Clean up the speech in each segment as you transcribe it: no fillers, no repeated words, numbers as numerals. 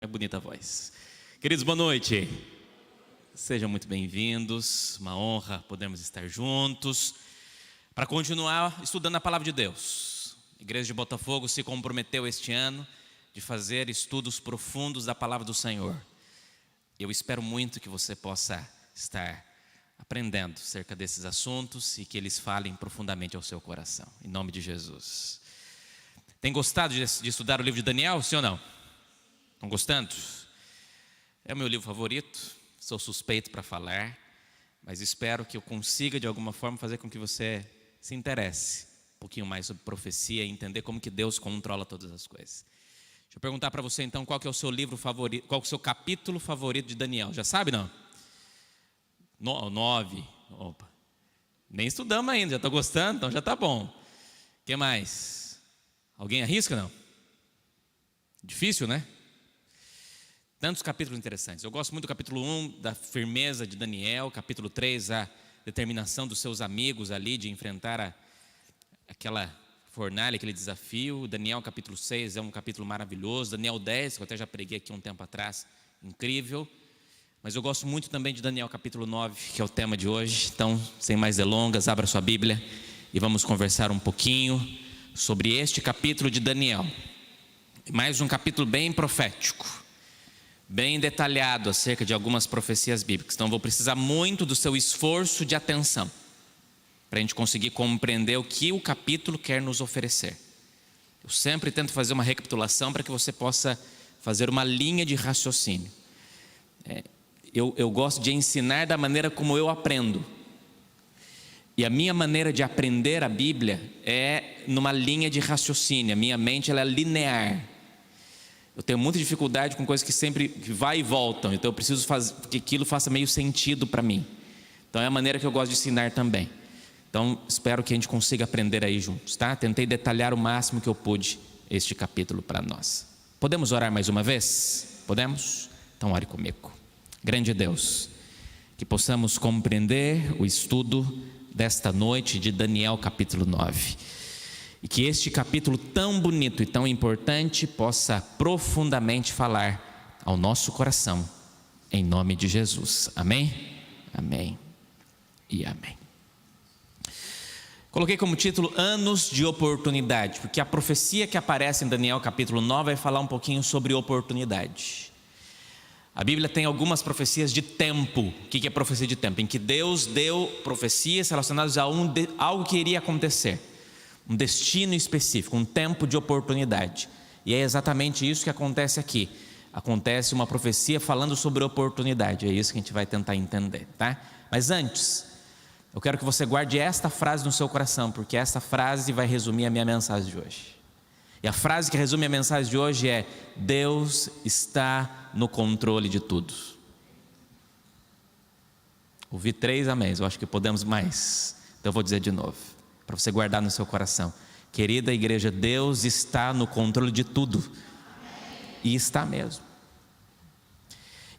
bonita a voz. Queridos, boa noite. Sejam muito bem-vindos. Uma honra podermos estar juntos para continuar estudando a palavra de Deus. A Igreja de Botafogo se comprometeu este ano de fazer estudos profundos da palavra do Senhor. Eu espero muito que você possa estar aprendendo acerca desses assuntos e que eles falem profundamente ao seu coração, em nome de Jesus. Tem gostado de estudar o livro de Daniel, sim ou não? Estão gostando? É o meu livro favorito, sou suspeito para falar, mas espero que eu consiga de alguma forma fazer com que você se interesse um pouquinho mais sobre profecia e entender como que Deus controla todas as coisas. Deixa eu perguntar para você então, qual que é o seu livro favorito, qual que é o seu capítulo favorito de Daniel? Já sabe, não? 9. Opa. Nem estudamos ainda, já estou gostando, então já está bom. O que mais? Alguém arrisca, não? Difícil, né? Tantos capítulos interessantes. Eu gosto muito do capítulo 1, da firmeza de Daniel. Capítulo 3, a determinação dos seus amigos ali de enfrentar aquela fornalha, aquele desafio. Daniel capítulo 6 é um capítulo maravilhoso. Daniel 10, que eu até já preguei aqui um tempo atrás, incrível. Mas eu gosto muito também de Daniel capítulo 9, que é o tema de hoje. Então, sem mais delongas, abra sua Bíblia e vamos conversar um pouquinho sobre este capítulo de Daniel. Mais um capítulo bem profético, bem detalhado acerca de algumas profecias bíblicas. Então vou precisar muito do seu esforço de atenção para a gente conseguir compreender o que o capítulo quer nos oferecer. Eu sempre tento fazer uma recapitulação para que você possa fazer uma linha de raciocínio. Eu gosto de ensinar da maneira como eu aprendo. E a minha maneira de aprender a Bíblia é numa linha de raciocínio. A minha mente ela é linear. Eu tenho muita dificuldade com coisas que sempre vai e voltam. Então eu preciso que aquilo faça meio sentido para mim. Então é a maneira que eu gosto de ensinar também. Então espero que a gente consiga aprender aí juntos, tá? Tentei detalhar o máximo que eu pude este capítulo para nós. Podemos orar mais uma vez? Podemos? Então ore comigo. Grande Deus, que possamos compreender o estudo desta noite de Daniel capítulo 9. E que este capítulo tão bonito e tão importante possa profundamente falar ao nosso coração, em nome de Jesus. Amém? Amém e amém. Coloquei como título Anos de Oportunidade, porque a profecia que aparece em Daniel capítulo 9 vai falar um pouquinho sobre oportunidade. A Bíblia tem algumas profecias de tempo. O que é profecia de tempo? Em que Deus deu profecias relacionadas a algo que iria acontecer, um destino específico, um tempo de oportunidade. E é exatamente isso que acontece aqui. Acontece uma profecia falando sobre oportunidade. É isso que a gente vai tentar entender, tá? Mas antes, eu quero que você guarde esta frase no seu coração, porque essa frase vai resumir a minha mensagem de hoje. E a frase que resume a mensagem de hoje é: Deus está no controle de tudo. Ouvi 3 améns, eu acho que podemos mais. Então eu vou dizer de novo, para você guardar no seu coração. Querida igreja, Deus está no controle de tudo. E está mesmo.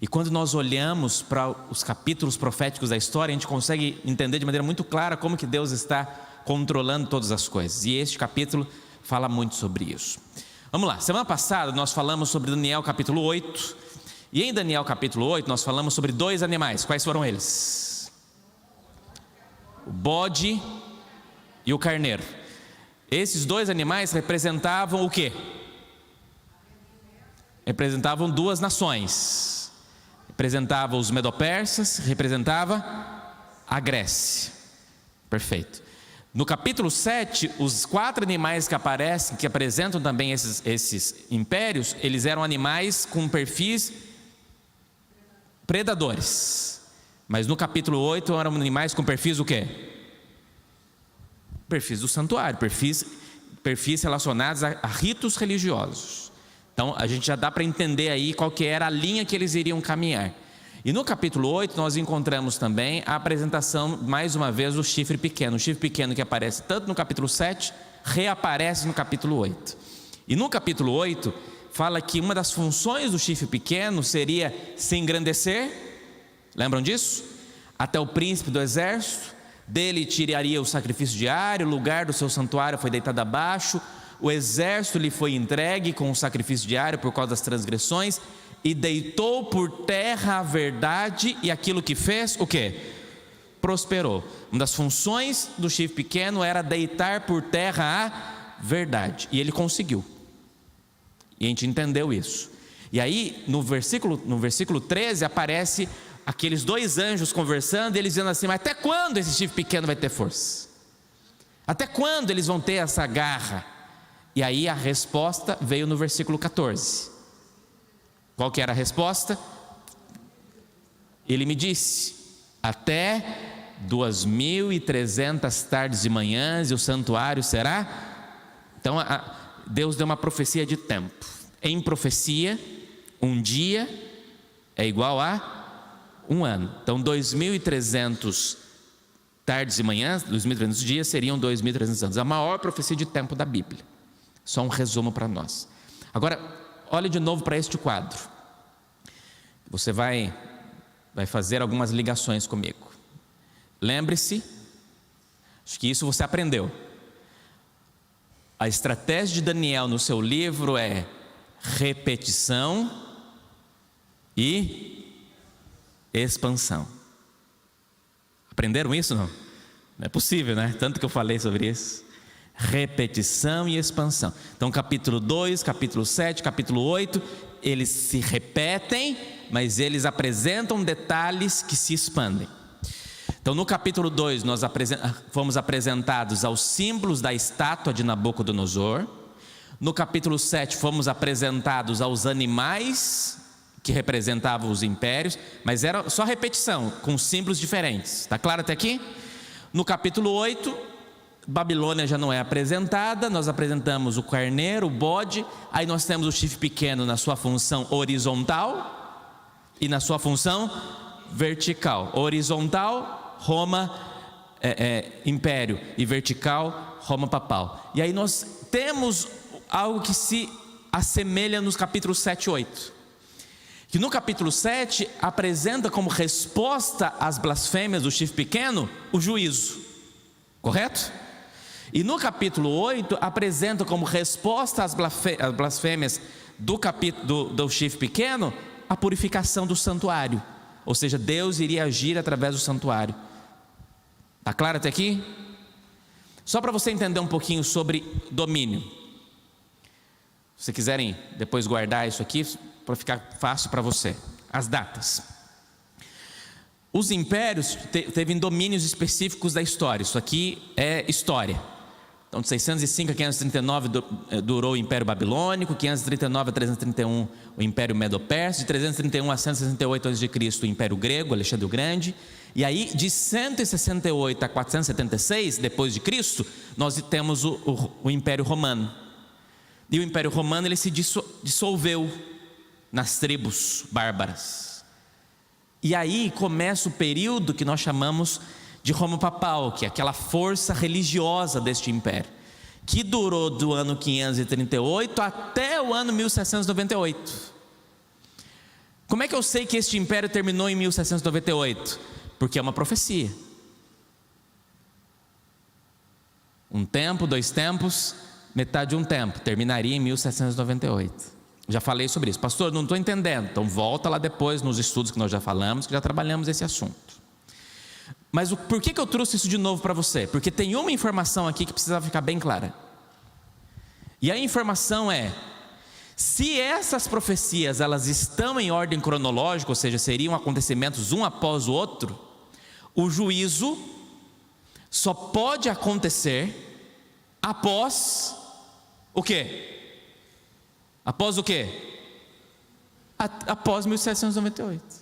E quando nós olhamos para os capítulos proféticos da história, a gente consegue entender de maneira muito clara como que Deus está controlando todas as coisas. E este capítulo fala muito sobre isso. Vamos lá, semana passada nós falamos sobre Daniel capítulo 8. E em Daniel capítulo 8 nós falamos sobre 2 animais. Quais foram eles? O bode e o carneiro. Esses 2 animais representavam o quê? Representavam 2 nações. Representava os medo-persas, representava a Grécia. Perfeito. No capítulo 7, os 4 animais que aparecem, que apresentam também esses impérios, eles eram animais com perfis predadores. Mas no capítulo 8 eram animais com perfis o quê? Perfis do santuário, perfis relacionados a ritos religiosos. Então a gente já dá para entender aí qual que era a linha que eles iriam caminhar. E no capítulo 8 nós encontramos também a apresentação, mais uma vez, do chifre pequeno. O chifre pequeno que aparece tanto no capítulo 7, reaparece no capítulo 8. E no capítulo 8 fala que uma das funções do chifre pequeno seria se engrandecer. Lembram disso? Até o príncipe do exército. Dele tiraria o sacrifício diário, o lugar do seu santuário foi deitado abaixo, o exército lhe foi entregue com o sacrifício diário por causa das transgressões. e deitou por terra a verdade, e aquilo que fez, o quê? Prosperou. Uma das funções do chifre pequeno era deitar por terra a verdade, e ele conseguiu. E a gente entendeu isso. E aí, no versículo 13, aparece aqueles dois anjos conversando, e eles dizendo assim: mas até quando esse chifre pequeno vai ter força? Até quando eles vão ter essa garra? E aí a resposta veio no versículo 14. Qual que era a resposta? Ele me disse: até 2.300 tardes e manhãs, e o santuário será... Então Deus deu uma profecia de tempo. Em profecia, um dia é igual a um ano. Então 2.300 tardes e manhãs, 2.300 dias seriam 2.300 anos. A maior profecia de tempo da Bíblia. Só um resumo para nós. Agora, olhe de novo para este quadro. Você vai fazer algumas ligações comigo. Lembre-se, acho que isso você aprendeu. A estratégia de Daniel no seu livro é repetição e expansão. Aprenderam isso, não? Não é possível, né? Tanto que eu falei sobre isso. Repetição e expansão. Então capítulo 2, capítulo 7, capítulo 8, eles se repetem, mas eles apresentam detalhes que se expandem. Então no capítulo 2 nós fomos apresentados aos símbolos da estátua de Nabucodonosor. No capítulo 7 fomos apresentados aos animais que representavam os impérios, mas era só repetição, com símbolos diferentes. Está claro até aqui? No capítulo 8, Babilônia já não é apresentada, nós apresentamos o carneiro, o bode, aí nós temos o chifre pequeno na sua função horizontal e na sua função vertical. Horizontal, Roma, império, e vertical, Roma papal. E aí nós temos algo que se assemelha nos capítulos 7 e 8. Que no capítulo 7 apresenta como resposta às blasfêmias do chifre pequeno o juízo, correto? E no capítulo 8 apresenta como resposta às blasfêmias do chifre pequeno a purificação do santuário, ou seja, Deus iria agir através do santuário. Está claro até aqui? Só para você entender um pouquinho sobre domínio. Se vocês quiserem depois guardar isso aqui, para ficar fácil para você. As datas. Os impérios teve domínios específicos da história. Isso aqui é história. Então de 605 a 539 durou o Império Babilônico, 539 a 331 o Império Medo-Persa, de 331 a 168 a.C. o Império Grego, Alexandre o Grande. E aí de 168 a 476 depois de Cristo, nós temos o Império Romano. E o Império Romano ele se dissolveu nas tribos bárbaras. E aí começa o período que nós chamamos de Roma papal, que é aquela força religiosa deste império, que durou do ano 538 até o ano 1798. Como é que eu sei que este império terminou em 1798? Porque é uma profecia. Um tempo, dois tempos, metade de um tempo, terminaria em 1798. Já falei sobre isso. Pastor, não estou entendendo. Então volta lá depois nos estudos que nós já falamos, que já trabalhamos esse assunto. Mas por que eu trouxe isso de novo para você? Porque tem uma informação aqui que precisa ficar bem clara. E a informação é: se essas profecias elas estão em ordem cronológica, ou seja, seriam acontecimentos um após o outro, o juízo só pode acontecer após o quê? Após o quê? Após 1798.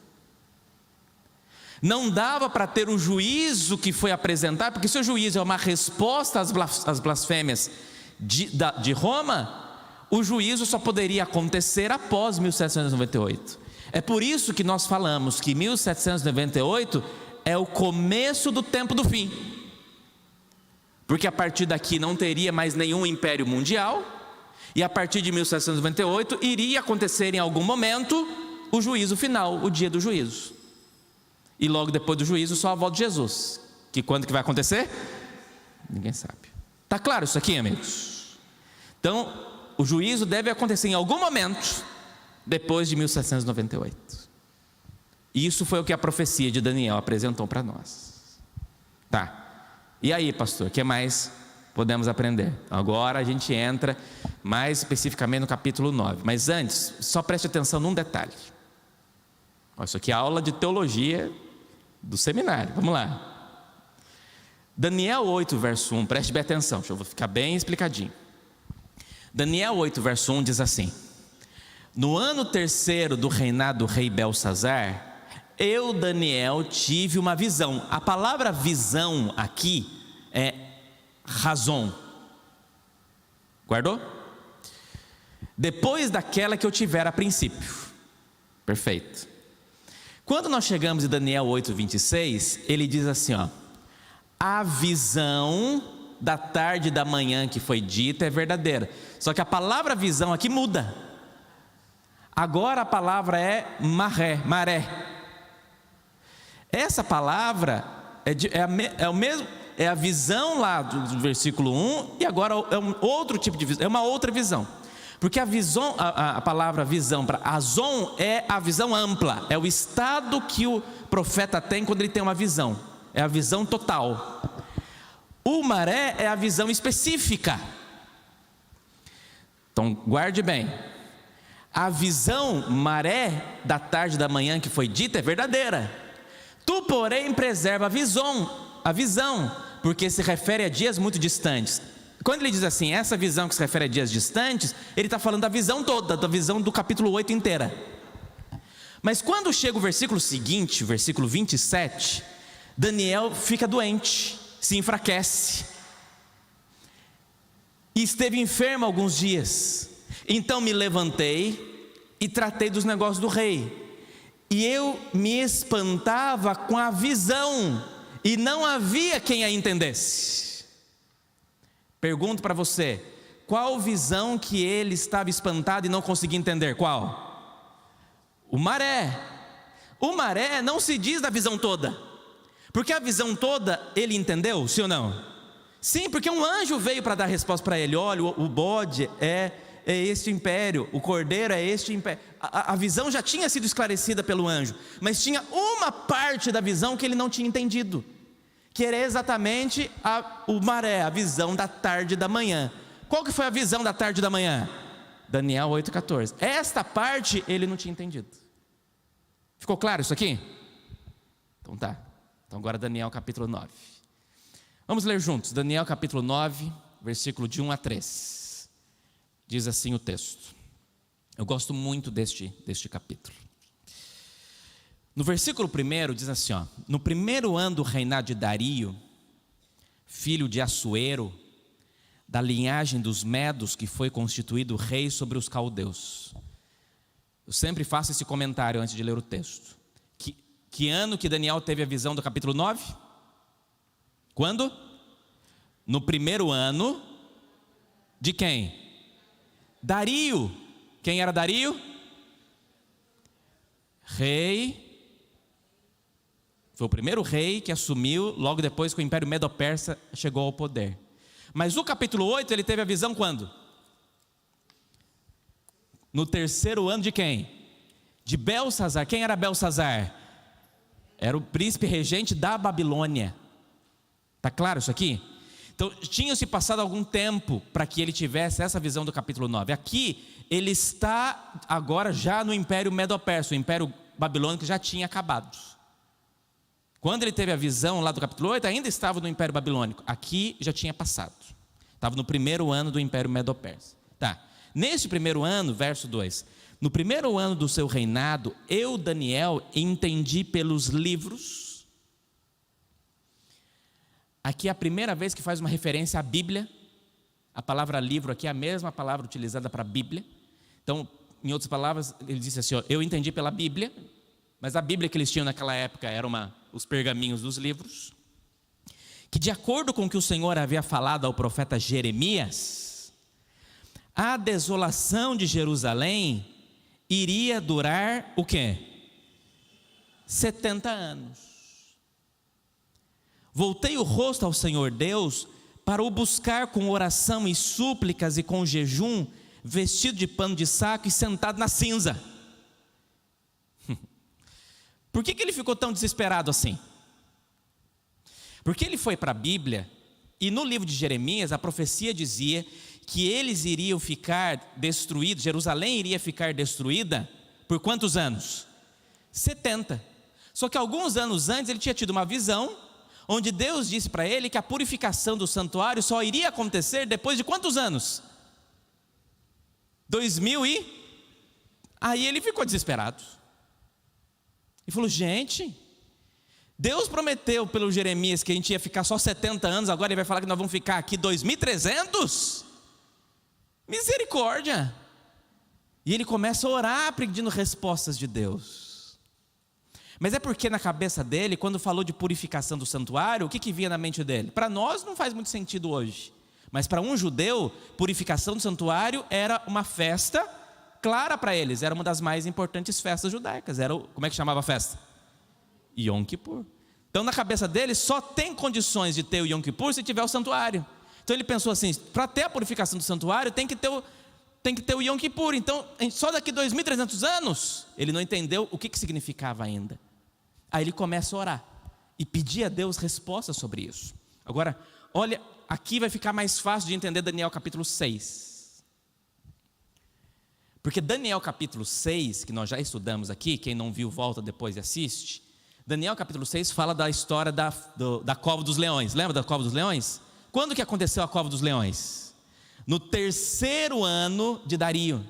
Não dava para ter o juízo que foi apresentado, porque se o juízo é uma resposta às blasfêmias de Roma, o juízo só poderia acontecer após 1798. É por isso que nós falamos que 1798 é o começo do tempo do fim, porque a partir daqui não teria mais nenhum império mundial, e a partir de 1798 iria acontecer em algum momento o juízo final, o dia do juízo. E logo depois do juízo só a volta de Jesus, que quando que vai acontecer? Ninguém sabe. Está claro isso aqui, amigos? Então o juízo deve acontecer em algum momento, depois de 1798. Isso foi o que a profecia de Daniel apresentou para nós. Tá. E aí, pastor, o que mais podemos aprender? Agora a gente entra mais especificamente no capítulo 9. Mas antes, só preste atenção num detalhe. Isso aqui é aula de teologia do seminário. Vamos lá. Daniel 8, verso 1. Preste bem atenção, eu vou ficar bem explicadinho. Daniel 8, verso 1 diz assim: no ano terceiro do reinado do rei Belsazar, eu, Daniel, tive uma visão. A palavra visão aqui é razão. Guardou? Depois daquela que eu tivera a princípio. Perfeito. Quando nós chegamos em Daniel 8, 26, ele diz assim, ó: a visão da tarde e da manhã que foi dita é verdadeira. Só que a palavra visão aqui muda. Agora a palavra é maré. Essa palavra é a visão lá do versículo 1, e agora é um outro tipo de visão, é uma outra visão. Porque a palavra visão para azon é a visão ampla, é o estado que o profeta tem quando ele tem uma visão, é a visão total. O maré é a visão específica. Então guarde bem, a visão maré da tarde e da manhã que foi dita é verdadeira. Tu, porém, preserva a visão, porque se refere a dias muito distantes. Quando ele diz assim, essa visão que se refere a dias distantes, ele está falando da visão toda, da visão do capítulo 8 inteira. Mas quando chega o versículo seguinte, o versículo 27, Daniel fica doente, se enfraquece, e esteve enfermo alguns dias. Então me levantei e tratei dos negócios do rei. E eu me espantava com a visão, e não havia quem a entendesse. Pergunto para você, qual visão que ele estava espantado e não conseguia entender? Qual? O maré. O maré não se diz da visão toda, porque a visão toda ele entendeu, sim ou não? Sim, porque um anjo veio para dar resposta para ele. Olha, o bode é este império, o cordeiro é este império. A visão já tinha sido esclarecida pelo anjo, mas tinha uma parte da visão que ele não tinha entendido, que era exatamente o maré, a visão da tarde e da manhã. Qual que foi a visão da tarde e da manhã? Daniel 8,14. Esta parte ele não tinha entendido. Ficou claro isso aqui? Então tá. Então agora Daniel capítulo 9. Vamos ler juntos, Daniel capítulo 9, versículo de 1 a 3. Diz assim o texto. Eu gosto muito deste capítulo. No versículo 1 diz assim, ó: no primeiro ano do reinado de Dario, filho de Assuero, da linhagem dos Medos, que foi constituído rei sobre os caldeus. Eu sempre faço esse comentário antes de ler o texto. Que ano que Daniel teve a visão do capítulo 9? Quando? No primeiro ano de quem? Dario. Quem era Dario? Rei. Foi o primeiro rei que assumiu logo depois que o Império Medo-Persa chegou ao poder. Mas o capítulo 8 ele teve a visão quando? No terceiro ano de quem? De Belsazar. Quem era Belsazar? Era o príncipe regente da Babilônia. Está claro isso aqui? Então, tinha-se passado algum tempo para que ele tivesse essa visão do capítulo 9. Aqui, ele está agora já no Império Medo-Persa, o Império Babilônico já tinha acabado. Quando ele teve a visão lá do capítulo 8, ainda estava no Império Babilônico. Aqui já tinha passado. Estava no primeiro ano do Império Medo-Persa. Tá. Neste primeiro ano, verso 2. No primeiro ano do seu reinado, eu, Daniel, entendi pelos livros. Aqui é a primeira vez que faz uma referência à Bíblia. A palavra livro aqui é a mesma palavra utilizada para a Bíblia. Então, em outras palavras, ele disse assim, ó, eu entendi pela Bíblia, mas a Bíblia que eles tinham naquela época eram os pergaminhos dos livros, que de acordo com o que o Senhor havia falado ao profeta Jeremias, a desolação de Jerusalém iria durar o quê? 70 anos. Voltei o rosto ao Senhor Deus para o buscar com oração e súplicas e com jejum, vestido de pano de saco e sentado na cinza. Por que ele ficou tão desesperado assim? Porque ele foi para a Bíblia, e no livro de Jeremias, a profecia dizia que eles iriam ficar destruídos, Jerusalém iria ficar destruída, por quantos anos? 70. Só que alguns anos antes ele tinha tido uma visão, onde Deus disse para ele que a purificação do santuário só iria acontecer depois de quantos anos? 2000 e... Aí ele ficou desesperado. E falou, gente, Deus prometeu pelo Jeremias que a gente ia ficar só 70 anos, agora ele vai falar que nós vamos ficar aqui 2300? Misericórdia! E ele começa a orar pedindo respostas de Deus. Mas é porque na cabeça dele, quando falou de purificação do santuário, o que vinha na mente dele? Para nós não faz muito sentido hoje, mas para um judeu, purificação do santuário era uma festa clara para eles, era uma das mais importantes festas judaicas. Como é que chamava a festa? Yom Kippur. Então na cabeça dele só tem condições de ter o Yom Kippur se tiver o santuário. Então ele pensou assim, para ter a purificação do santuário tem que ter o Yom Kippur. Então só daqui 2300 anos, ele não entendeu o que significava ainda. Aí ele começa a orar e pedir a Deus respostas sobre isso. Agora, olha, aqui vai ficar mais fácil de entender Daniel capítulo 6. Porque Daniel capítulo 6, que nós já estudamos aqui, quem não viu volta depois e assiste. Daniel capítulo 6 fala da história da cova dos leões. Lembra da cova dos leões? Quando que aconteceu a cova dos leões? No 3º ano de Dario.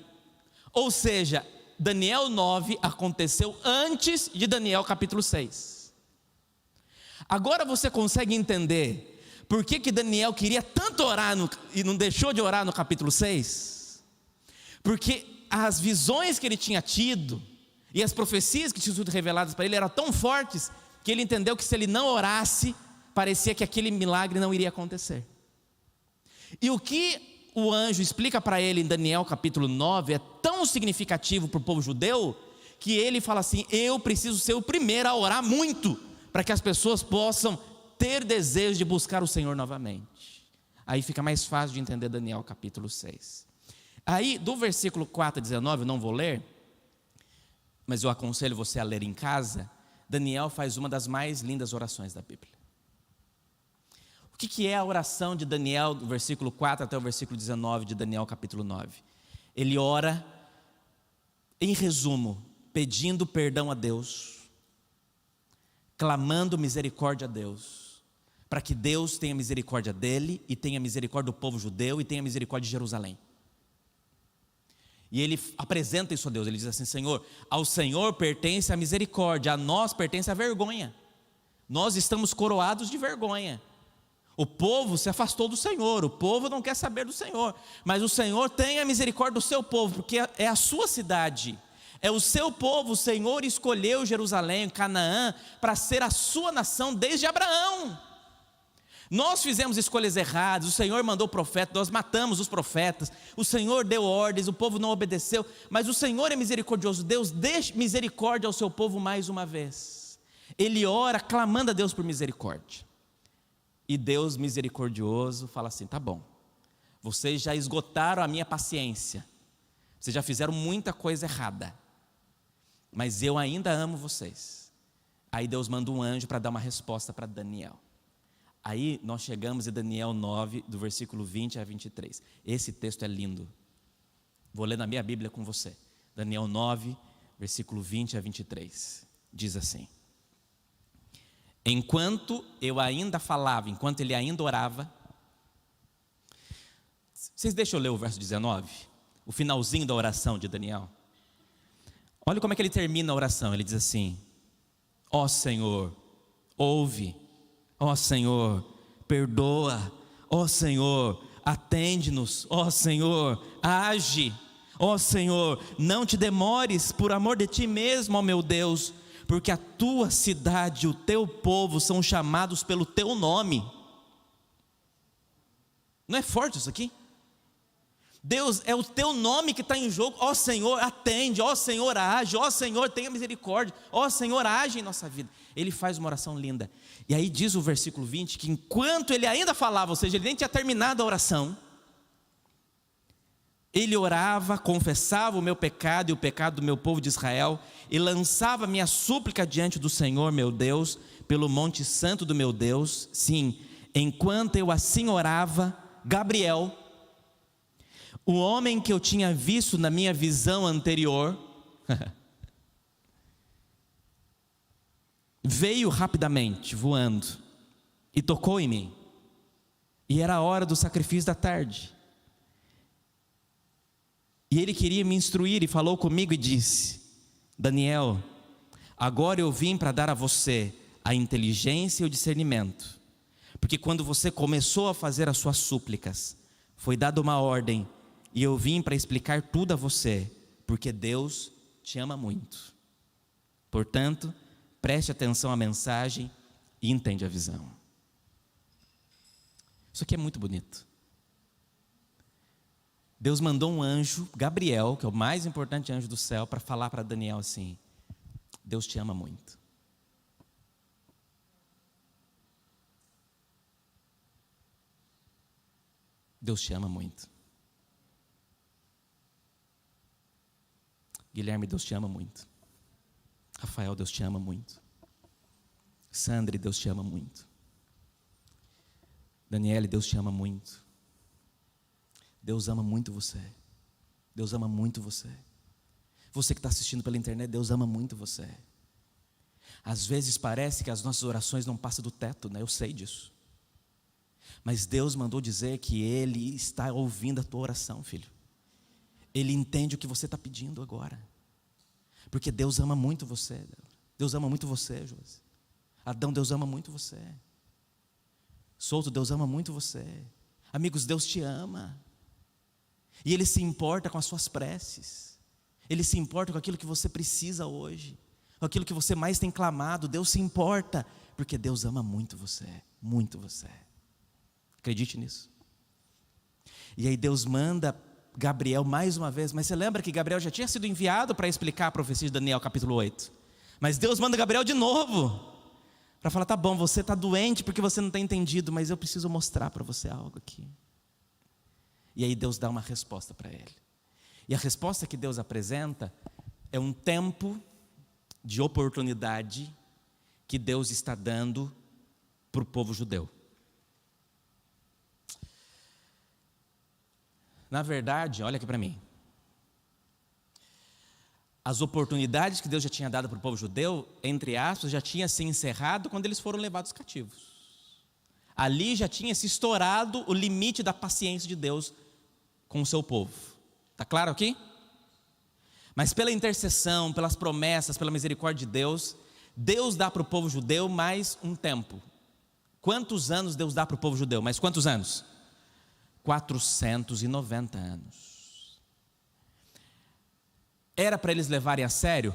Ou seja, Daniel 9 aconteceu antes de Daniel capítulo 6. Agora você consegue entender por que Daniel queria tanto orar e não deixou de orar no capítulo 6? Porque as visões que ele tinha tido e as profecias que tinham sido reveladas para ele eram tão fortes que ele entendeu que se ele não orasse, parecia que aquele milagre não iria acontecer. E o que o anjo explica para ele em Daniel capítulo 9 é tão significativo para o povo judeu, que ele fala assim, eu preciso ser o primeiro a orar muito, para que as pessoas possam ter desejo de buscar o Senhor novamente. Aí fica mais fácil de entender Daniel capítulo 6. Aí do versículo 4 a 19, eu não vou ler, mas eu aconselho você a ler em casa. Daniel faz uma das mais lindas orações da Bíblia. O que é a oração de Daniel, do versículo 4 até o versículo 19 de Daniel capítulo 9? Ele ora, em resumo, pedindo perdão a Deus, clamando misericórdia a Deus, para que Deus tenha misericórdia dele, e tenha misericórdia do povo judeu, e tenha misericórdia de Jerusalém. E ele apresenta isso a Deus, ele diz assim, Senhor, ao Senhor pertence a misericórdia, a nós pertence a vergonha. Nós estamos coroados de vergonha. O povo se afastou do Senhor, o povo não quer saber do Senhor, mas o Senhor tem a misericórdia do seu povo, porque é a sua cidade, é o seu povo. O Senhor escolheu Jerusalém, Canaã, para ser a sua nação desde Abraão. Nós fizemos escolhas erradas, o Senhor mandou profeta, nós matamos os profetas, o Senhor deu ordens, o povo não obedeceu, mas o Senhor é misericordioso. Deus deixa misericórdia ao seu povo mais uma vez. Ele ora clamando a Deus por misericórdia, e Deus misericordioso fala assim, tá bom, vocês já esgotaram a minha paciência, vocês já fizeram muita coisa errada, mas eu ainda amo vocês. Aí Deus manda um anjo para dar uma resposta para Daniel. Aí nós chegamos em Daniel 9, do versículo 20 a 23. Esse texto é lindo. Vou ler na minha Bíblia com você. Daniel 9, versículo 20 a 23. Diz assim: enquanto eu ainda falava, enquanto ele ainda orava. Vocês deixam eu ler o verso 19? O finalzinho da oração de Daniel. Olha como é que ele termina a oração. Ele diz assim: ó Senhor, ouve. Ó Senhor, perdoa. Ó Senhor, atende-nos. Ó Senhor, age. Ó Senhor, não te demores, por amor de ti mesmo, ó meu Deus, porque a tua cidade e o teu povo são chamados pelo teu nome. Não é forte isso aqui? Deus, é o teu nome que está em jogo. Ó Senhor, atende. Ó Senhor, age. Ó Senhor, tenha misericórdia. Ó Senhor, age em nossa vida. Ele faz uma oração linda. E aí diz o versículo 20 que enquanto ele ainda falava, ou seja, ele nem tinha terminado a oração, ele orava, confessava o meu pecado e o pecado do meu povo de Israel, e lançava minha súplica diante do Senhor meu Deus, pelo monte santo do meu Deus. Sim, enquanto eu assim orava, Gabriel, o homem que eu tinha visto na minha visão anterior, veio rapidamente, voando, e tocou em mim. E era a hora do sacrifício da tarde. E ele queria me instruir e falou comigo e disse: Daniel, agora eu vim para dar a você a inteligência e o discernimento, porque quando você começou a fazer as suas súplicas, foi dada uma ordem, e eu vim para explicar tudo a você, porque Deus te ama muito. Portanto, preste atenção à mensagem e entende a visão. Isso aqui é muito bonito. Deus mandou um anjo, Gabriel, que é o mais importante anjo do céu, para falar para Daniel assim: Deus te ama muito. Deus te ama muito. Guilherme, Deus te ama muito. Rafael, Deus te ama muito. Sandre, Deus te ama muito. Daniele, Deus te ama muito. Deus ama muito você. Deus ama muito você. Você que está assistindo pela internet, Deus ama muito você. Às vezes parece que as nossas orações não passam do teto, né? Eu sei disso. Mas Deus mandou dizer que Ele está ouvindo a tua oração, filho. Ele entende o que você está pedindo agora. Porque Deus ama muito você. Deus ama muito você, Josi. Adão, Deus ama muito você. Souto, Deus ama muito você. Amigos, Deus te ama. E Ele se importa com as suas preces. Ele se importa com aquilo que você precisa hoje, com aquilo que você mais tem clamado. Deus se importa, porque Deus ama muito você. Muito você. Acredite nisso. E aí Deus manda Gabriel mais uma vez. Mas você lembra que Gabriel já tinha sido enviado para explicar a profecia de Daniel capítulo 8. Mas Deus manda Gabriel de novo para falar: tá bom, você está doente porque você não tem entendido, mas eu preciso mostrar para você algo aqui. E aí Deus dá uma resposta para ele. E a resposta que Deus apresenta é um tempo de oportunidade que Deus está dando para o povo judeu. Na verdade, olha aqui para mim. As oportunidades que Deus já tinha dado para o povo judeu, entre aspas, já tinha se encerrado quando eles foram levados cativos. Ali já tinha se estourado o limite da paciência de Deus com o seu povo. Está claro aqui? Mas pela intercessão, pelas promessas, pela misericórdia de Deus, Deus dá para o povo judeu mais um tempo. Quantos anos Deus dá para o povo judeu? Mais quantos anos? 490 anos. Era para eles levarem a sério?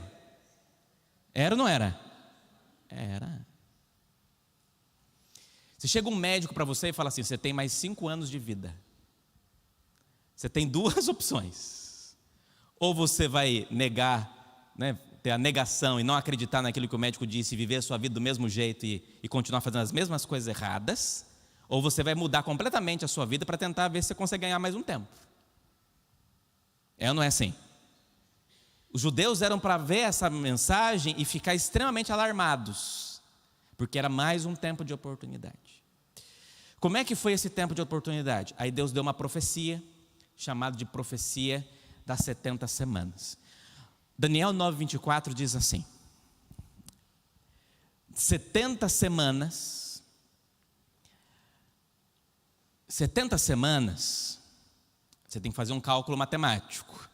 Era ou não era? Era. Se chega um médico para você e fala assim: você tem mais 5 anos de vida. Você tem 2 opções. Ou você vai negar, né, ter a negação e não acreditar naquilo que o médico disse, e viver a sua vida do mesmo jeito e continuar fazendo as mesmas coisas erradas. Ou você vai mudar completamente a sua vida para tentar ver se você consegue ganhar mais um tempo. É ou não é assim? Os judeus eram para ver essa mensagem e ficar extremamente alarmados, porque era mais um tempo de oportunidade. Como é que foi esse tempo de oportunidade? Aí Deus deu uma profecia, chamada de profecia das 70 semanas. Daniel 9:24 diz assim: 70 semanas, você tem que fazer um cálculo matemático.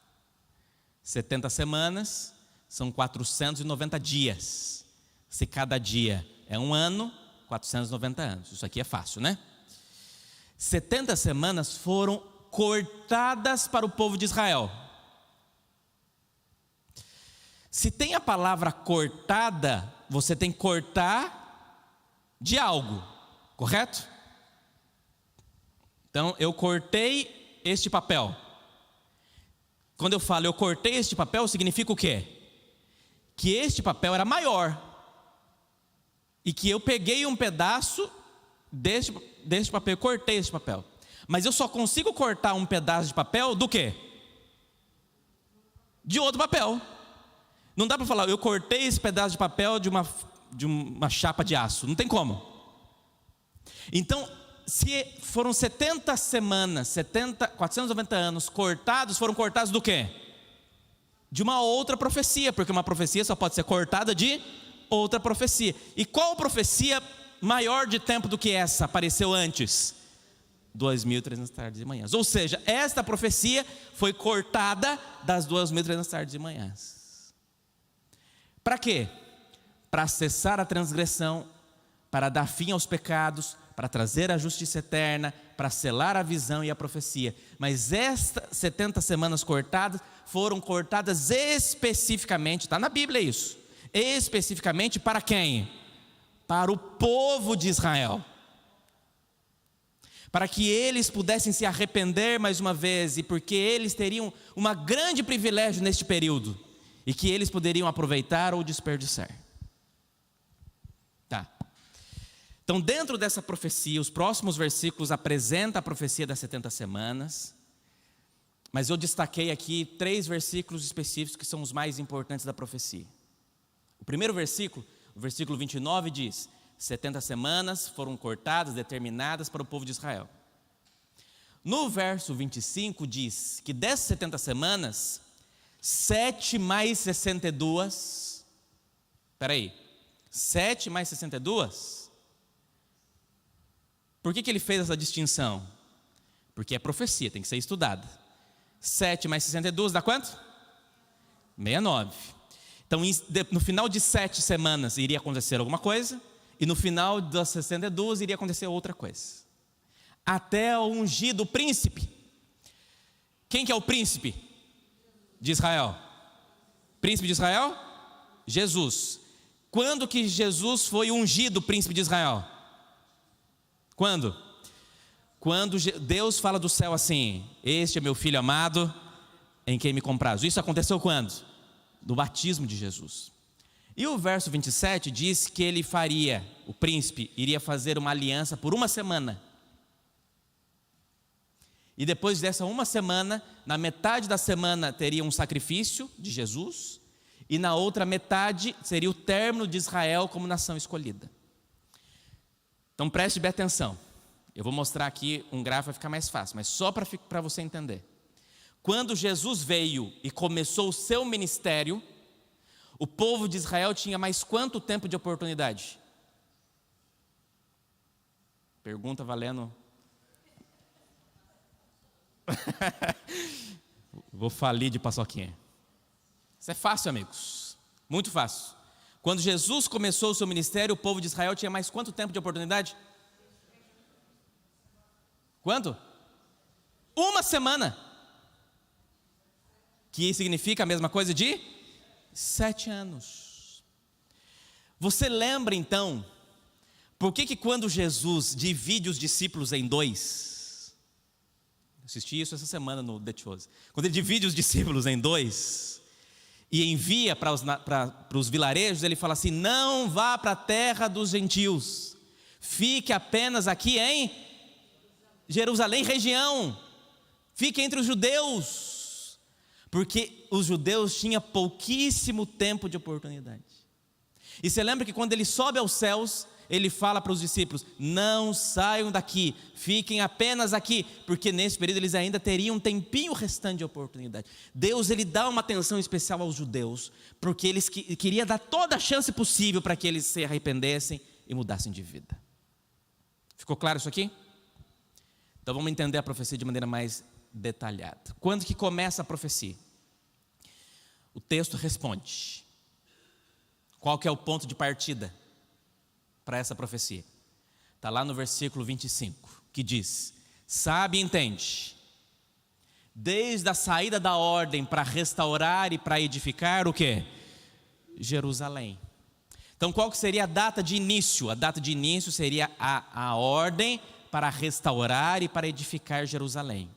70 semanas são 490 dias. Se cada dia é um ano, 490 anos. Isso aqui é fácil, né? 70 semanas foram cortadas para o povo de Israel. Se tem a palavra cortada, você tem que cortar de algo, correto? Então, eu cortei este papel. Quando eu falo eu cortei este papel, significa o quê? Que este papel era maior. E que eu peguei um pedaço deste papel, eu cortei este papel. Mas eu só consigo cortar um pedaço de papel do quê? de outro papel. Não dá para falar, eu cortei esse pedaço de papel de uma chapa de aço. Não tem como. Então, se foram 70 semanas, 490 anos cortados, foram cortados do quê? De uma outra profecia, porque uma profecia só pode ser cortada de outra profecia. E qual profecia maior de tempo do que essa apareceu antes? 2.300 tardes e manhãs. Ou seja, esta profecia foi cortada das 2.300 tardes e manhãs. Para quê? Para cessar a transgressão, para dar fim aos pecados, para trazer a justiça eterna, para selar a visão e a profecia. Mas estas 70 semanas cortadas foram cortadas especificamente, está na Bíblia isso, especificamente para quem? Para o povo de Israel. Para que eles pudessem se arrepender mais uma vez, e porque eles teriam um grande privilégio neste período, e que eles poderiam aproveitar ou desperdiçar. Tá. Então, dentro dessa profecia, os próximos versículos apresentam a profecia das 70 semanas, mas eu destaquei aqui 3 versículos específicos que são os mais importantes da profecia. O primeiro versículo, o versículo 29 diz: 70 semanas foram cortadas, determinadas para o povo de Israel. No verso 25 diz que dessas 70 semanas, 7 mais 62, espera aí, 7 mais 62, por que ele fez essa distinção? Porque é profecia, tem que ser estudada. 7 mais 62 dá quanto? 69. Então, no final de 7 semanas iria acontecer alguma coisa, e no final das 62 iria acontecer outra coisa. Até o ungido príncipe. Quem que é o príncipe de Israel? Príncipe de Israel? Jesus. Quando que Jesus foi ungido príncipe de Israel? Quando? Quando Deus fala do céu assim: este é meu filho amado, em quem me comprazo. Isso aconteceu quando? Do batismo de Jesus. E o verso 27 diz que ele faria, o príncipe iria fazer uma aliança por 1 semana. E depois dessa 1 semana, na metade da semana teria um sacrifício de Jesus, e na outra metade seria o término de Israel como nação escolhida. Então preste bem atenção. Eu vou mostrar aqui um gráfico, vai ficar mais fácil, mas só para você entender. Quando Jesus veio e começou o seu ministério, o povo de Israel tinha mais quanto tempo de oportunidade? Pergunta valendo. Vou falir de paçoquinha. Isso é fácil, amigos. Muito fácil. Quando Jesus começou o seu ministério, o povo de Israel tinha mais quanto tempo de oportunidade? Quanto? 1 semana. Que significa a mesma coisa de 7 anos. Você lembra então, por que quando Jesus divide os discípulos em 2, assisti isso essa semana no The Chosen, quando ele divide os discípulos em 2 e envia para os vilarejos, ele fala assim: não vá para a terra dos gentios, fique apenas aqui em Jerusalém, região, fique entre os judeus, porque os judeus tinham pouquíssimo tempo de oportunidade. E você lembra que quando ele sobe aos céus, ele fala para os discípulos: não saiam daqui, fiquem apenas aqui, porque nesse período eles ainda teriam um tempinho restante de oportunidade. Deus, ele dá uma atenção especial aos judeus, porque eles queria dar toda a chance possível para que eles se arrependessem e mudassem de vida. Ficou claro isso aqui? Então vamos entender a profecia de maneira mais detalhada. Quando que começa a profecia? O texto responde. Qual que é o ponto de partida para essa profecia? Está lá no versículo 25, que diz: sabe e entende, desde a saída da ordem para restaurar e para edificar o quê? Jerusalém. Então qual que seria a data de início? A data de início seria a ordem para restaurar e para edificar Jerusalém.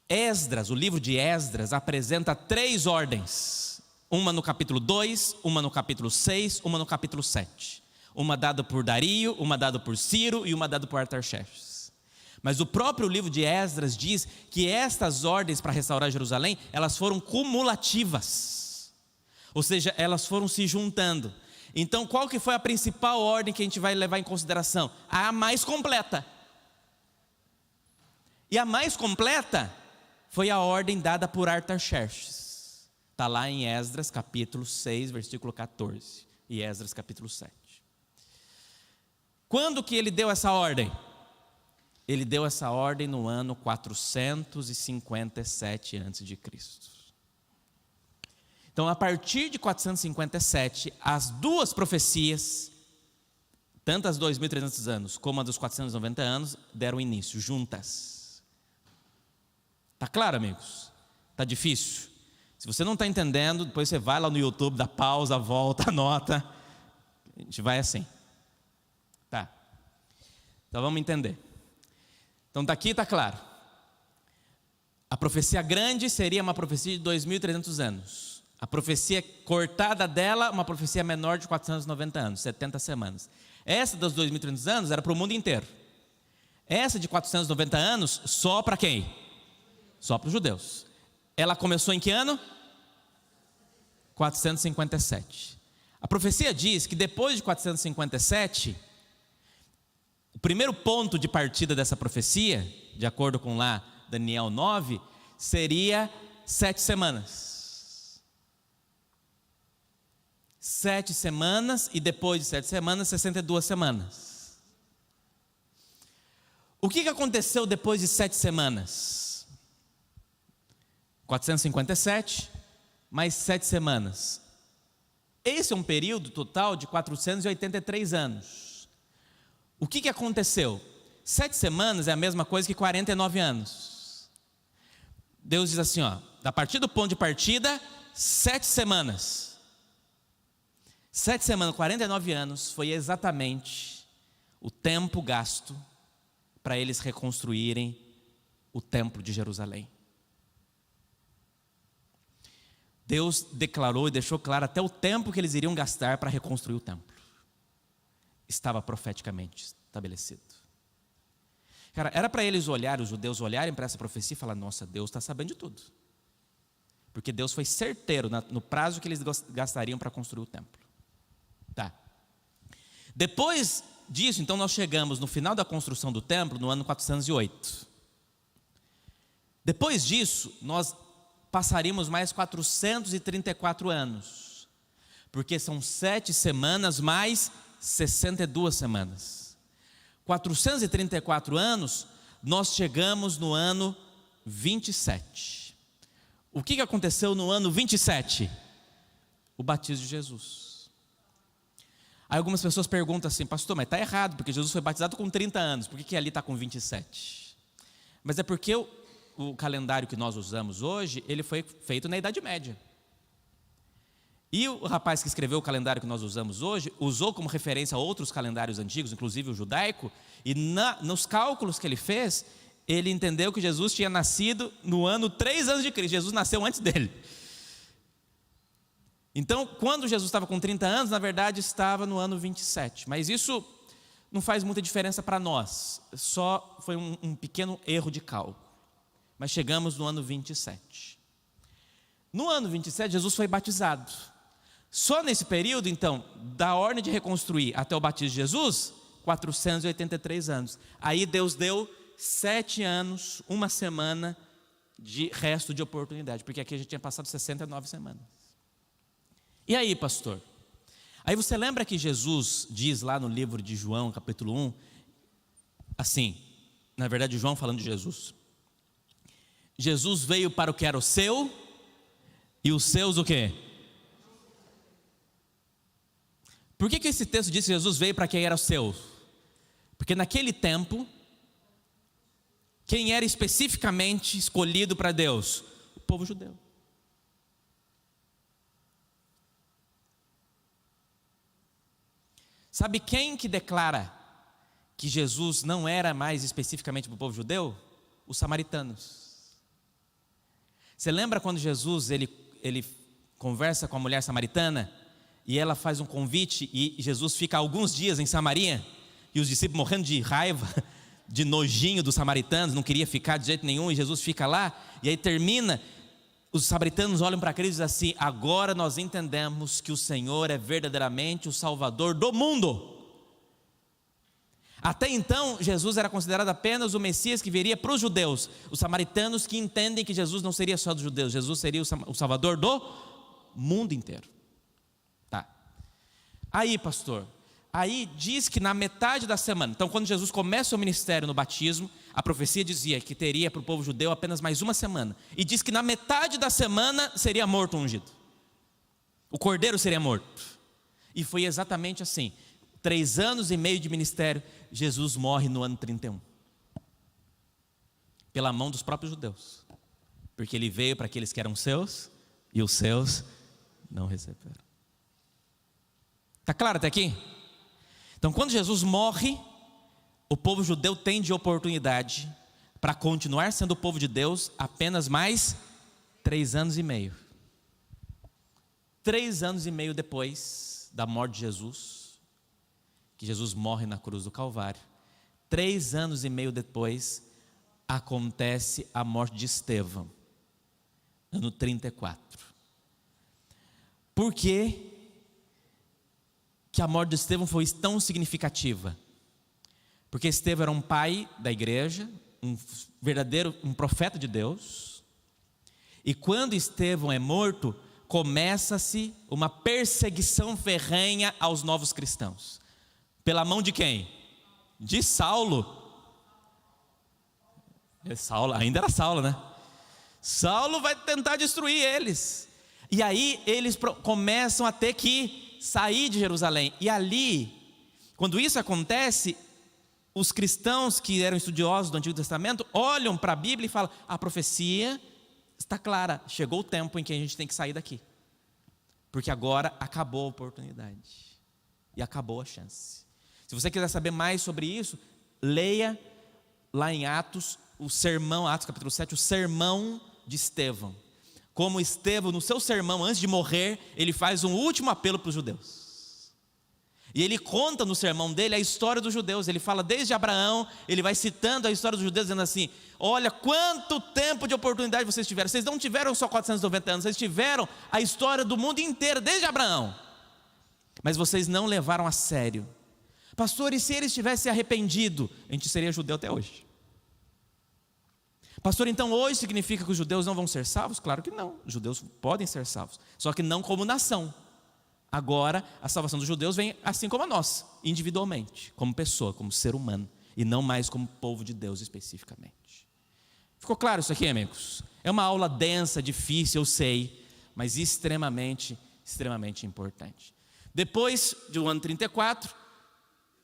Esdras, o livro de Esdras, apresenta 3 ordens. Uma no capítulo 2, uma no capítulo 6, uma no capítulo 7. Uma dada por Dario, uma dada por Ciro e uma dada por Artaxerxes. Mas o próprio livro de Esdras diz que estas ordens para restaurar Jerusalém, elas foram cumulativas. Ou seja, elas foram se juntando. Então, qual que foi a principal ordem que a gente vai levar em consideração? A mais completa. E a mais completa foi a ordem dada por Artaxerxes. Está lá em Esdras capítulo 6, versículo 14. E Esdras capítulo 7. Quando que ele deu essa ordem? Ele deu essa ordem no ano 457 a.C. Então, a partir de 457, as duas profecias, tanto as 2.300 anos como a dos 490 anos, deram início, juntas. Está claro, amigos? Está difícil? Se você não está entendendo, depois você vai lá no YouTube, dá pausa, volta, anota. A gente vai assim. Tá. Então vamos entender. Então daqui está claro. A profecia grande seria uma profecia de 2.300 anos. A profecia cortada dela, uma profecia menor de 490 anos, 70 semanas. Essa dos 2.300 anos era para o mundo inteiro. Essa de 490 anos, só para quem? Só para os judeus. Ela começou em que ano? 457. A profecia diz que depois de 457, o primeiro ponto de partida dessa profecia, de acordo com lá Daniel 9, seria 7 semanas. 7 semanas e depois de 7 semanas, 62 semanas. O que aconteceu depois de 7 semanas? 457 mais 7 semanas. Esse é um período total de 483 anos. O que aconteceu? 7 semanas é a mesma coisa que 49 anos. Deus diz assim, ó, a partir do ponto de partida, 7 semanas. 7 semanas, 49 anos, foi exatamente o tempo gasto para eles reconstruírem o templo de Jerusalém. Deus declarou e deixou claro até o tempo que eles iriam gastar para reconstruir o templo. Estava profeticamente estabelecido. Cara, era para eles olharem, os judeus olharem para essa profecia e falar, nossa, Deus está sabendo de tudo. Porque Deus foi certeiro no prazo que eles gastariam para construir o templo. Tá. Depois disso, então nós chegamos no final da construção do templo, no ano 408. Depois disso, nós passaríamos mais 434 anos. Porque são 7 semanas mais 62 semanas. 434 anos, nós chegamos no ano 27. O que aconteceu no ano 27? O batismo de Jesus. Aí algumas pessoas perguntam assim, pastor, mas está errado, porque Jesus foi batizado com 30 anos, por que ali está com 27? Mas é porque o calendário que nós usamos hoje, ele foi feito na Idade Média. E o rapaz que escreveu o calendário que nós usamos hoje, usou como referência outros calendários antigos, inclusive o judaico, e nos cálculos que ele fez, ele entendeu que Jesus tinha nascido no ano 3 anos de Cristo. Jesus nasceu antes dele. Então, quando Jesus estava com 30 anos, na verdade estava no ano 27. Mas isso não faz muita diferença para nós. Só foi um pequeno erro de cálculo. Mas chegamos no ano 27. No ano 27, Jesus foi batizado. Só nesse período, então, da ordem de reconstruir até o batismo de Jesus, 483 anos. Aí Deus deu 7 anos, 1 semana de resto de oportunidade, porque aqui a gente tinha passado 69 semanas. E aí, pastor? Aí você lembra que Jesus diz lá no livro de João, capítulo 1, assim, na verdade João falando de Jesus. Jesus veio para o que era o seu, e os seus o quê? Por que esse texto diz que Jesus veio para quem era o seu? Porque naquele tempo, quem era especificamente escolhido para Deus? O povo judeu. Sabe quem que declara que Jesus não era mais especificamente para o povo judeu? Os samaritanos. Você lembra quando Jesus ele conversa com a mulher samaritana e ela faz um convite e Jesus fica alguns dias em Samaria e os discípulos morrendo de raiva de nojinho dos samaritanos, não queria ficar de jeito nenhum, e Jesus fica lá, e aí termina, os samaritanos olham para Cristo e dizem assim: agora nós entendemos que o Senhor é verdadeiramente o Salvador do mundo. Até então, Jesus era considerado apenas o Messias que viria para os judeus. Os samaritanos que entendem que Jesus não seria só dos judeus, Jesus seria o Salvador do mundo inteiro. Tá. Aí, pastor, aí diz que na metade da semana, então quando Jesus começa o ministério no batismo, a profecia dizia que teria para o povo judeu apenas mais uma semana. E diz que na metade da semana seria morto o ungido. O cordeiro seria morto. E foi exatamente assim. 3 anos e meio de ministério, Jesus morre no ano 31. Pela mão dos próprios judeus. Porque ele veio para aqueles que eram seus, e os seus não receberam. Está claro até aqui? Então quando Jesus morre, o povo judeu tem de oportunidade para continuar sendo o povo de Deus apenas mais 3 anos e meio. 3 anos e meio depois da morte de Jesus, que Jesus morre na cruz do Calvário, 3 anos e meio depois, acontece a morte de Estevão, ano 34. Por que a morte de Estevão foi tão significativa? Porque Estevão era um pai da igreja, um profeta de Deus, e quando Estevão é morto, começa-se uma perseguição ferrenha aos novos cristãos. Pela mão de quem? De Saulo. Saulo, ainda era Saulo, né? Saulo vai tentar destruir eles. E aí eles começam a ter que sair de Jerusalém. E ali, quando isso acontece, os cristãos que eram estudiosos do Antigo Testamento olham para a Bíblia e falam: a profecia está clara, chegou o tempo em que a gente tem que sair daqui. Porque agora acabou a oportunidade. E acabou a chance. Se você quiser saber mais sobre isso, leia lá em Atos, o sermão, Atos capítulo 7, o sermão de Estevão. Como Estevão, no seu sermão, antes de morrer, ele faz um último apelo para os judeus. E ele conta no sermão dele a história dos judeus. Ele fala desde Abraão, ele vai citando a história dos judeus, dizendo assim: olha quanto tempo de oportunidade vocês tiveram. Vocês não tiveram só 490 anos, vocês tiveram a história do mundo inteiro, desde Abraão. Mas vocês não levaram a sério. Pastor, e se eles tivessem arrependido? A gente seria judeu até hoje. Pastor, então hoje significa que os judeus não vão ser salvos? Claro que não, os judeus podem ser salvos, só que não como nação. Agora a salvação dos judeus vem assim como a nossa, individualmente, como pessoa, como ser humano, e não mais como povo de Deus especificamente. Ficou claro isso aqui, amigos? É uma aula densa, difícil, eu sei, mas extremamente, extremamente importante. Depois do ano 34,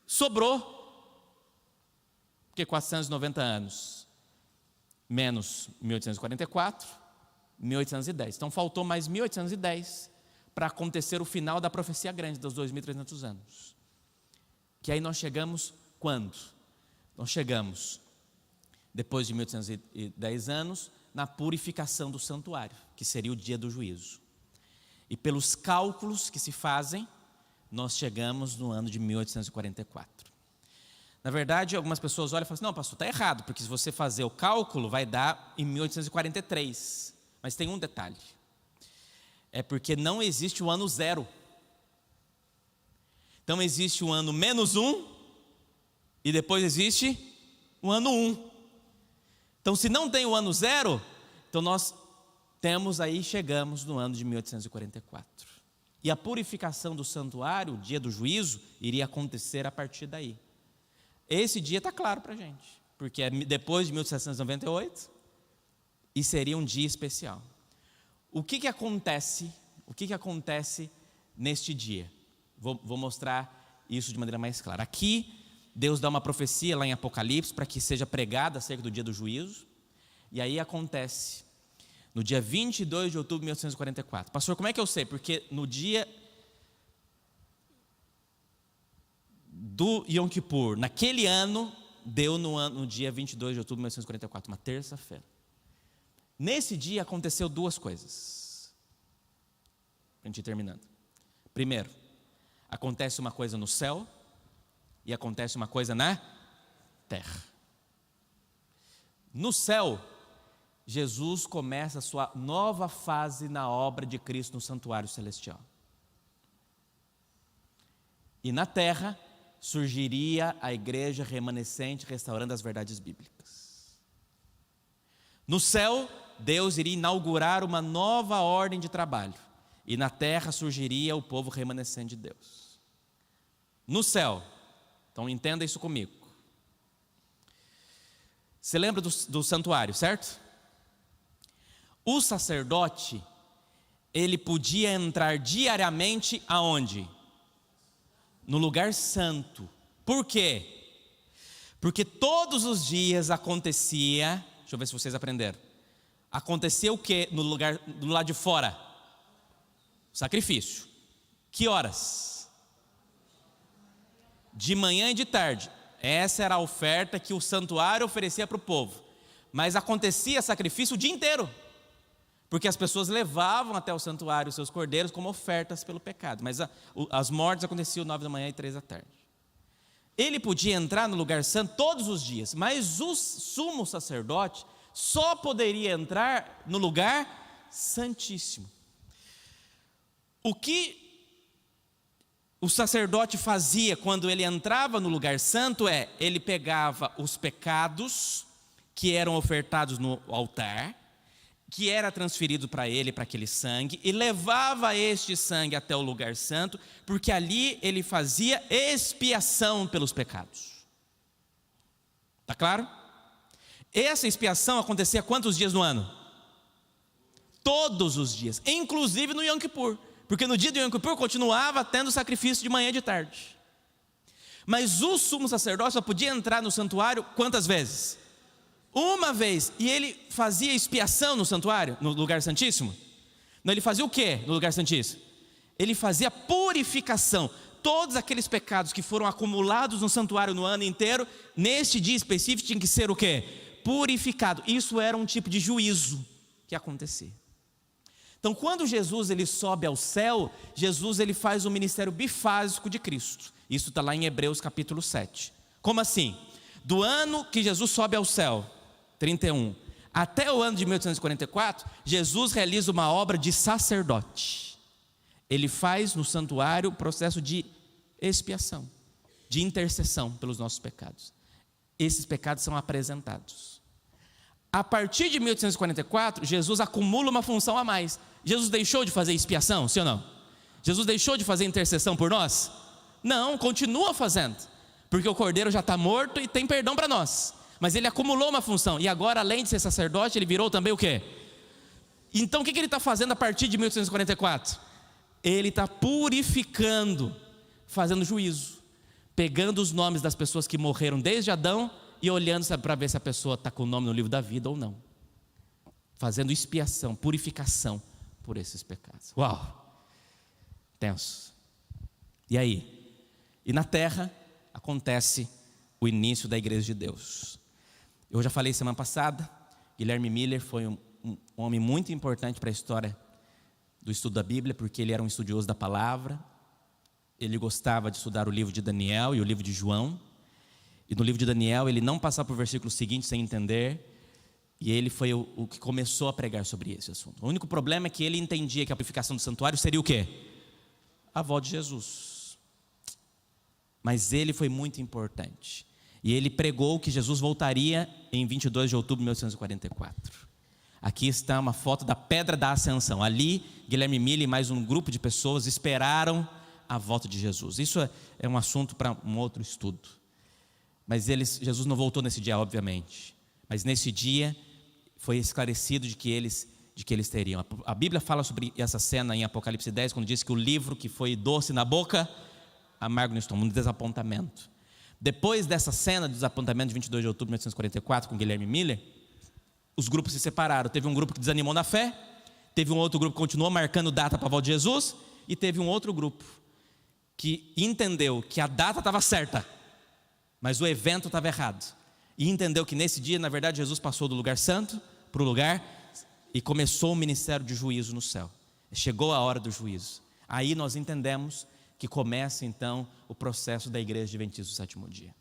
sobrou, porque 490 anos, menos 1844, 1810. Então faltou mais 1810 para acontecer o final da profecia grande dos 2.300 anos. Que aí nós chegamos quando? Nós chegamos, depois de 1810 anos, na purificação do santuário, que seria o dia do juízo. E pelos cálculos que se fazem, nós chegamos no ano de 1844. Na verdade, algumas pessoas olham e falam assim: não, pastor, está errado, porque se você fazer o cálculo, vai dar em 1843. Mas tem um detalhe: é porque não existe o ano zero. Então existe o ano -1 e depois existe o ano 1. Então se não tem o ano zero, então nós temos aí, chegamos no ano de 1844. E a purificação do santuário, o dia do juízo, iria acontecer a partir daí. Esse dia está claro para a gente, porque é depois de 1798 e seria um dia especial. O que acontece? O que acontece neste dia? Vou mostrar isso de maneira mais clara. Aqui, Deus dá uma profecia lá em Apocalipse para que seja pregada acerca do dia do juízo. E aí acontece no dia 22 de outubro de 1844. Pastor, como é que eu sei? Porque no dia do Yom Kippur, naquele ano, deu no dia 22 de outubro de 1944, uma terça-feira. Nesse dia aconteceu duas coisas, para a gente ir terminando. Primeiro, acontece uma coisa no céu e acontece uma coisa na terra. No céu, Jesus começa a sua nova fase na obra de Cristo no santuário celestial. E na terra surgiria a igreja remanescente restaurando as verdades bíblicas. No céu, Deus iria inaugurar uma nova ordem de trabalho. E na terra surgiria o povo remanescente de Deus. No céu, então entenda isso comigo. Você lembra do santuário, certo? O sacerdote, ele podia entrar diariamente aonde? No lugar santo. Por quê? Porque todos os dias acontecia, deixa eu ver se vocês aprenderam. Acontecia o que no lugar do lado de fora? Sacrifício. Que horas? De manhã e de tarde. Essa era a oferta que o santuário oferecia para o povo. Mas acontecia sacrifício o dia inteiro. Porque as pessoas levavam até o santuário os seus cordeiros como ofertas pelo pecado. Mas as mortes aconteciam 9 da manhã e 3 da tarde. Ele podia entrar no lugar santo todos os dias, mas o sumo sacerdote só poderia entrar no lugar santíssimo. O que o sacerdote fazia quando ele entrava no lugar santo ele pegava os pecados que eram ofertados no altar, que era transferido para ele, para aquele sangue, e levava este sangue até o lugar santo, porque ali ele fazia expiação pelos pecados. Está claro? Essa expiação acontecia quantos dias no ano? Todos os dias, inclusive no Yom Kippur, porque no dia do Yom Kippur continuava tendo sacrifício de manhã e de tarde. Mas o sumo sacerdote só podia entrar no santuário quantas vezes? Uma vez. E ele fazia expiação no santuário, no lugar santíssimo? Não, ele fazia o que no lugar santíssimo? Ele fazia purificação. Todos aqueles pecados que foram acumulados no santuário no ano inteiro, neste dia específico tinha que ser o que? Purificado. Isso era um tipo de juízo que acontecia. Então quando Jesus ele sobe ao céu, Jesus ele faz o ministério bifásico de Cristo. Isso está lá em Hebreus capítulo 7. Como assim? Do ano que Jesus sobe ao céu, 31, até o ano de 1844, Jesus realiza uma obra de sacerdote. Ele faz no santuário o processo de expiação, de intercessão pelos nossos pecados. Esses pecados são apresentados. A partir de 1844, Jesus acumula uma função a mais. Jesus deixou de fazer expiação, sim ou não? Jesus deixou de fazer intercessão por nós? Não, continua fazendo. Porque o cordeiro já está morto e tem perdão para nós. Mas ele acumulou uma função. E agora, além de ser sacerdote, ele virou também o quê? Então o que ele está fazendo a partir de 1844? Ele está purificando, fazendo juízo, pegando os nomes das pessoas que morreram desde Adão e olhando para ver se a pessoa está com o nome no livro da vida ou não. Fazendo expiação, purificação por esses pecados. Uau! Tenso. E aí? E na terra acontece o início da igreja de Deus. Eu já falei semana passada, Guilherme Miller foi um homem muito importante para a história do estudo da Bíblia, porque ele era um estudioso da palavra. Ele gostava de estudar o livro de Daniel e o livro de João. E no livro de Daniel ele não passava por versículo seguinte sem entender. E ele foi o que começou a pregar sobre esse assunto. O único problema é que ele entendia que a purificação do santuário seria o quê? A volta de Jesus. Mas ele foi muito importante. E ele pregou que Jesus voltaria em 22 de outubro de 1844. Aqui está uma foto da Pedra da Ascensão. Ali, Guilherme Miller e mais um grupo de pessoas esperaram a volta de Jesus. Isso é um assunto para um outro estudo. Mas Jesus não voltou nesse dia, obviamente. Mas nesse dia foi esclarecido de que eles teriam. A Bíblia fala sobre essa cena em Apocalipse 10, quando diz que o livro que foi doce na boca, amargo no estômago, um desapontamento. Depois dessa cena do desapontamento de 22 de outubro de 1844 com Guilherme Miller, os grupos se separaram. Teve um grupo que desanimou na fé, teve um outro grupo que continuou marcando data para a volta de Jesus, e teve um outro grupo que entendeu que a data estava certa, mas o evento estava errado. E entendeu que nesse dia, na verdade, Jesus passou do lugar santo para o lugar e começou o ministério de juízo no céu. Chegou a hora do juízo. Aí nós entendemos que começa então o processo da igreja adventista do sétimo dia.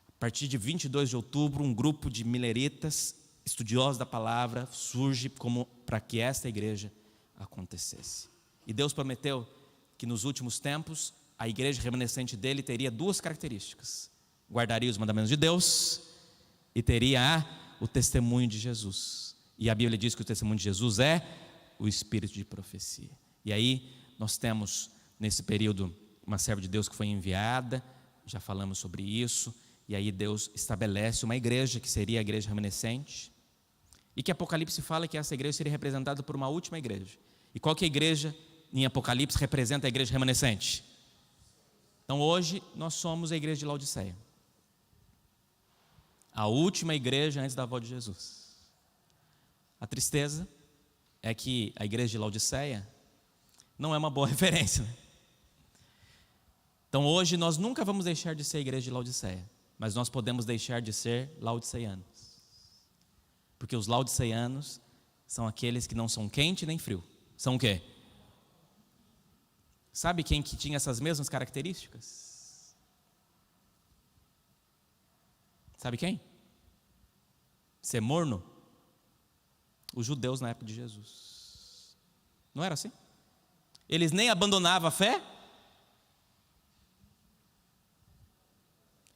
A A partir de 22 de outubro, um grupo de mileritas, estudiosos da palavra, surge como para que esta igreja acontecesse. E Deus prometeu que nos últimos tempos, a igreja remanescente dele teria duas características: guardaria os mandamentos de Deus e teria o testemunho de Jesus. E a Bíblia diz que o testemunho de Jesus é o espírito de profecia. E aí nós temos nesse período uma serva de Deus que foi enviada, já falamos sobre isso, e aí Deus estabelece uma igreja que seria a igreja remanescente, e que Apocalipse fala que essa igreja seria representada por uma última igreja. E qual que é a igreja em Apocalipse representa a igreja remanescente? Então hoje nós somos a igreja de Laodiceia, a última igreja antes da volta de Jesus. A tristeza é que a igreja de Laodiceia não é uma boa referência, né? Então hoje nós nunca vamos deixar de ser a igreja de Laodiceia, mas nós podemos deixar de ser laodiceanos, porque os laodiceanos são aqueles que não são quente nem frio. São o quê? Sabe quem que tinha essas mesmas características? Sabe quem? Ser morno? Os judeus na época de Jesus. Não era assim? Eles nem abandonavam a fé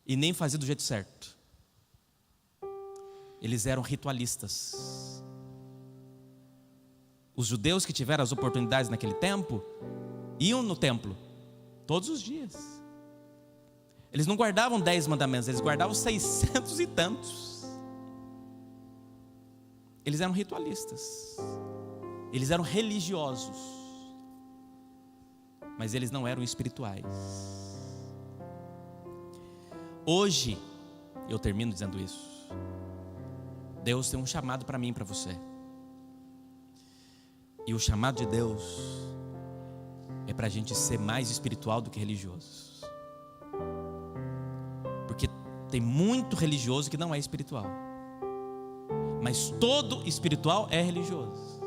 e nem faziam do jeito certo. Eles eram ritualistas. Os judeus que tiveram as oportunidades naquele tempo iam no templo todos os dias. Eles não guardavam 10 mandamentos, eles guardavam 600 e tantos. Eles eram ritualistas, eles eram religiosos, mas eles não eram espirituais. Hoje, eu termino dizendo isso, Deus tem um chamado para mim e para você. E o chamado de Deus é para a gente ser mais espiritual do que religioso. Porque tem muito religioso que não é espiritual, mas todo espiritual é religioso.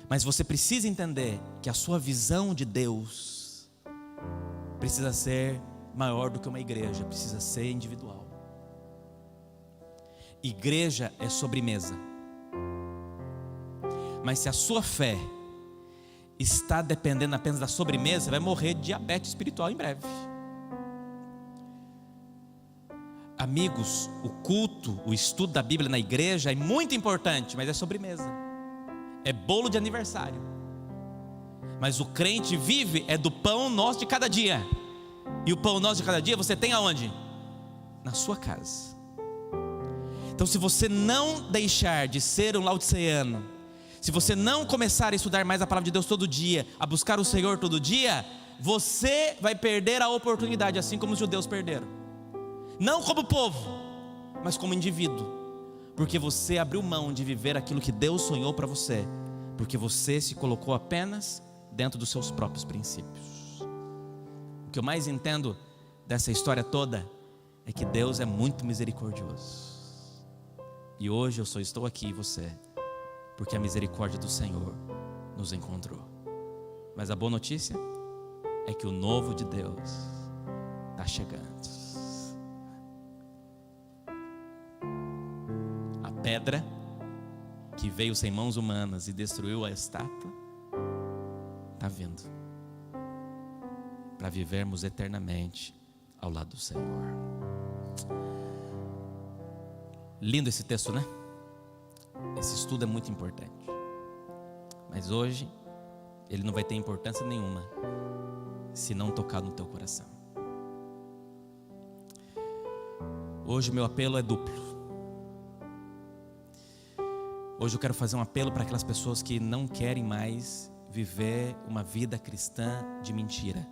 Mas você precisa entender que a sua visão de Deus precisa ser maior do que uma igreja, precisa ser individual. Igreja é sobremesa, mas se a sua fé está dependendo apenas da sobremesa, vai morrer de diabetes espiritual em breve. Amigos, o culto, o estudo da Bíblia na igreja é muito importante, mas é sobremesa, é bolo de aniversário. Mas o crente vive é do pão nosso de cada dia. E o pão nosso de cada dia você tem aonde? Na sua casa. Então se você não deixar de ser um laodiceano, se você não começar a estudar mais a palavra de Deus todo dia, a buscar o Senhor todo dia, você vai perder a oportunidade, assim como os judeus perderam. Não como povo, mas como indivíduo, porque você abriu mão de viver aquilo que Deus sonhou para você, porque você se colocou apenas dentro dos seus próprios princípios. O que eu mais entendo dessa história toda é que Deus é muito misericordioso. E hoje eu só estou aqui, você, porque a misericórdia do Senhor nos encontrou. Mas a boa notícia é que o novo de Deus está chegando. A pedra que veio sem mãos humanas e destruiu a estátua está vindo para vivermos eternamente ao lado do Senhor. Lindo esse texto, né? Esse estudo é muito importante, mas hoje ele não vai ter importância nenhuma se não tocar no teu coração. Hoje o meu apelo é duplo. Hoje eu quero fazer um apelo para aquelas pessoas que não querem mais viver uma vida cristã de mentira,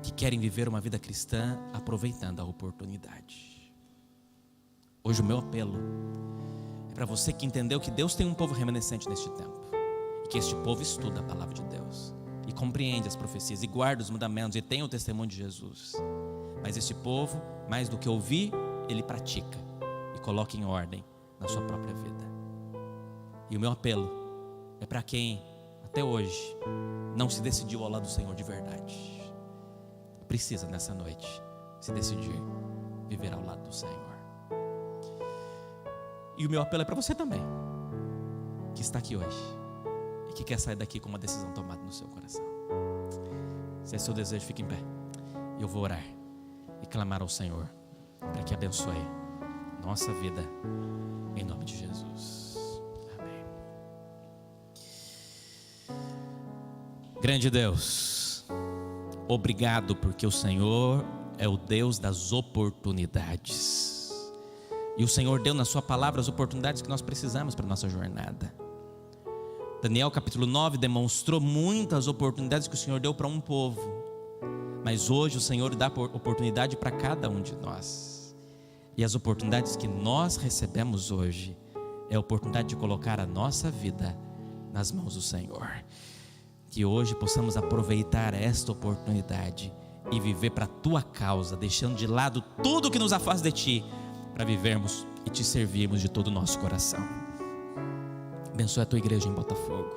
que querem viver uma vida cristã aproveitando a oportunidade. Hoje o meu apelo é para você que entendeu que Deus tem um povo remanescente neste tempo, e que este povo estuda a palavra de Deus, e compreende as profecias, e guarda os mandamentos, e tem o testemunho de Jesus. Mas esse povo, mais do que ouvir, ele pratica, e coloca em ordem na sua própria vida. E o meu apelo é para quem até hoje não se decidiu ao lado do Senhor de verdade. Precisa nessa noite se decidir viver ao lado do Senhor. E o meu apelo é para você também, que está aqui hoje e que quer sair daqui com uma decisão tomada no seu coração. Se é seu desejo, fique em pé. Eu vou orar e clamar ao Senhor para que abençoe nossa vida, em nome de Jesus. Amém. Grande Deus, obrigado porque o Senhor é o Deus das oportunidades. E o Senhor deu na sua palavra as oportunidades que nós precisamos para a nossa jornada. Daniel capítulo 9 demonstrou muitas oportunidades que o Senhor deu para um povo. Mas hoje o Senhor dá oportunidade para cada um de nós. E as oportunidades que nós recebemos hoje é a oportunidade de colocar a nossa vida nas mãos do Senhor. Que hoje possamos aproveitar esta oportunidade e viver para a Tua causa, deixando de lado tudo que nos afasta de Ti, para vivermos e Te servirmos de todo o nosso coração. Abençoe a Tua igreja em Botafogo.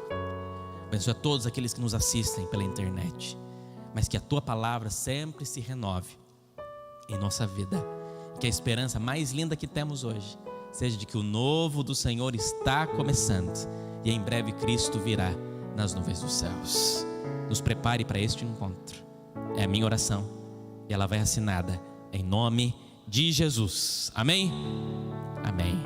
Abençoe a todos aqueles que nos assistem pela internet. Mas que a Tua palavra sempre se renove em nossa vida. Que a esperança mais linda que temos hoje seja de que o novo do Senhor está começando e em breve Cristo virá nas nuvens dos céus. Nos prepare para este encontro. É a minha oração e ela vai assinada em nome de Jesus. Amém? Amém.